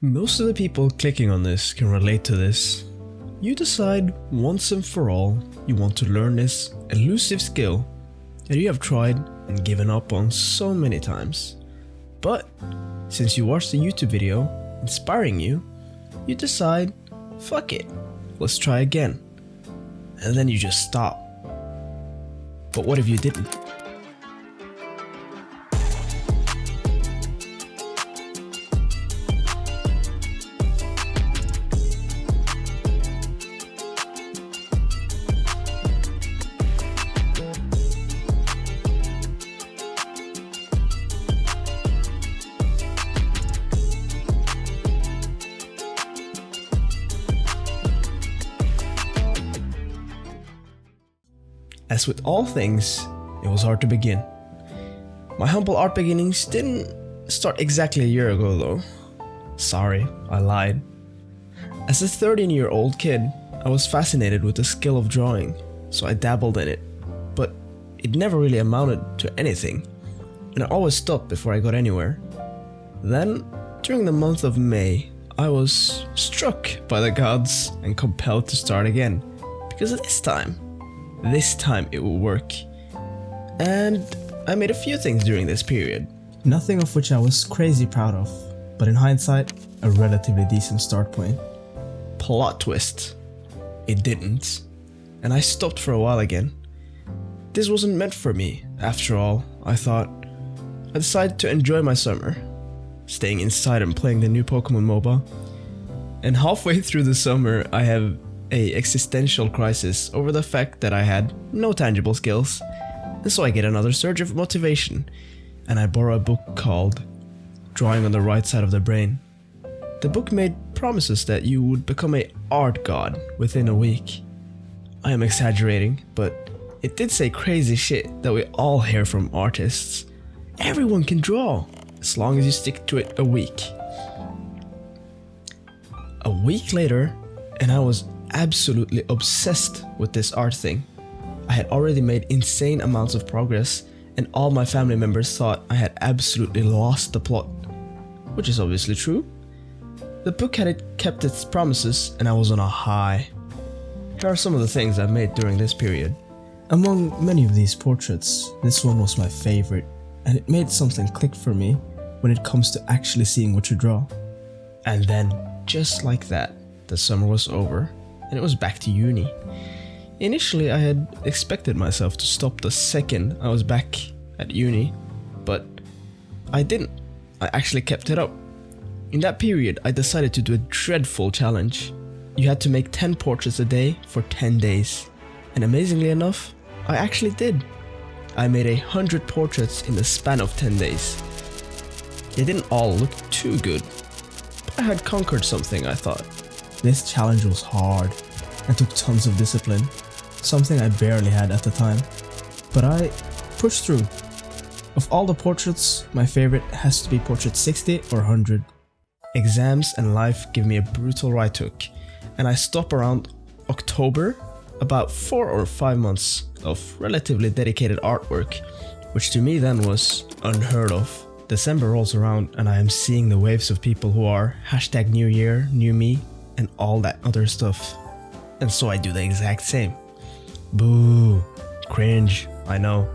Most of the people clicking on this can relate to this. You decide once and for all you want to learn this elusive skill that you have tried and given up on so many times. But since you watched the YouTube video inspiring you, you decide, fuck it, let's try again. And then you just stop. But what if you didn't? As with all things, it was hard to begin. My humble art beginnings didn't start exactly a year ago though. Sorry, I lied. As a 13-year-old kid, I was fascinated with the skill of drawing, so I dabbled in it, but it never really amounted to anything, and I always stopped before I got anywhere. Then, during the month of May, I was struck by the gods and compelled to start again, because this time it will work. And I made a few things during this period. Nothing of which I was crazy proud of, but in hindsight, a relatively decent start point. Plot twist. It didn't. And I stopped for a while again. This wasn't meant for me, after all, I thought. I decided to enjoy my summer, staying inside and playing the new Pokemon MOBA. And halfway through the summer, I have an existential crisis over the fact that I had no tangible skills, and so I get another surge of motivation, and I borrow a book called Drawing on the Right Side of the Brain. The book made promises that you would become an art god within a week. I am exaggerating, but it did say crazy shit that we all hear from artists. Everyone can draw, as long as you stick to it a week. A week later, and I was absolutely obsessed with this art thing. I had already made insane amounts of progress, and all my family members thought I had absolutely lost the plot, which is obviously true. The book had kept its promises, and I was on a high. Here are some of the things I made during this period. Among many of these portraits, this one was my favorite, and it made something click for me when it comes to actually seeing what you draw. And then, just like that, the summer was over, and it was back to uni. Initially, I had expected myself to stop the second I was back at uni, but I didn't. I actually kept it up. In that period, I decided to do a dreadful challenge. You had to make 10 portraits a day for 10 days. And amazingly enough, I actually did. I made 100 portraits in the span of 10 days. They didn't all look too good, but I had conquered something, I thought. This challenge was hard and took tons of discipline, something I barely had at the time. But I pushed through. Of all the portraits, my favorite has to be portrait 60 or 100. Exams and life give me a brutal right hook, and I stop around October, about 4 or 5 months of relatively dedicated artwork, which to me then was unheard of. December rolls around and I am seeing the waves of people who are #New Year, New Me, and all that other stuff. And so I do the exact same. Boo, cringe, I know.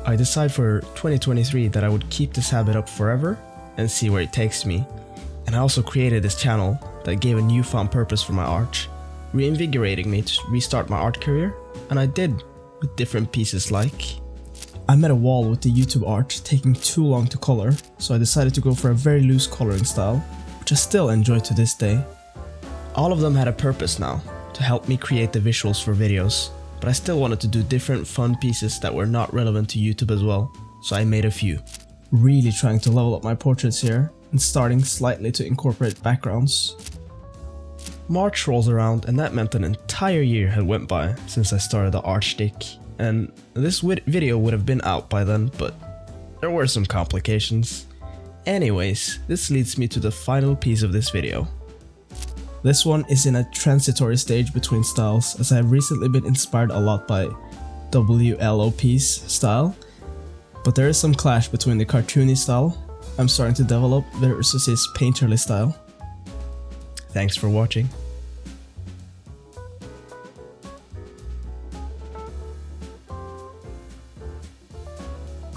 I decide for 2023 that I would keep this habit up forever and see where it takes me. And I also created this channel that gave a newfound purpose for my art, reinvigorating me to restart my art career, and I did, with different pieces like... I'm at a wall with the YouTube art taking too long to color, so I decided to go for a very loose coloring style, which I still enjoy to this day. All of them had a purpose now, to help me create the visuals for videos, but I still wanted to do different fun pieces that were not relevant to YouTube as well, so I made a few. Really trying to level up my portraits here, and starting slightly to incorporate backgrounds. March rolls around, and that meant an entire year had went by since I started the art shtick, and this video would have been out by then, but there were some complications. Anyways, this leads me to the final piece of this video. This one is in a transitory stage between styles, as I have recently been inspired a lot by WLOP's style, but there is some clash between the cartoony style I'm starting to develop versus his painterly style. Thanks for watching.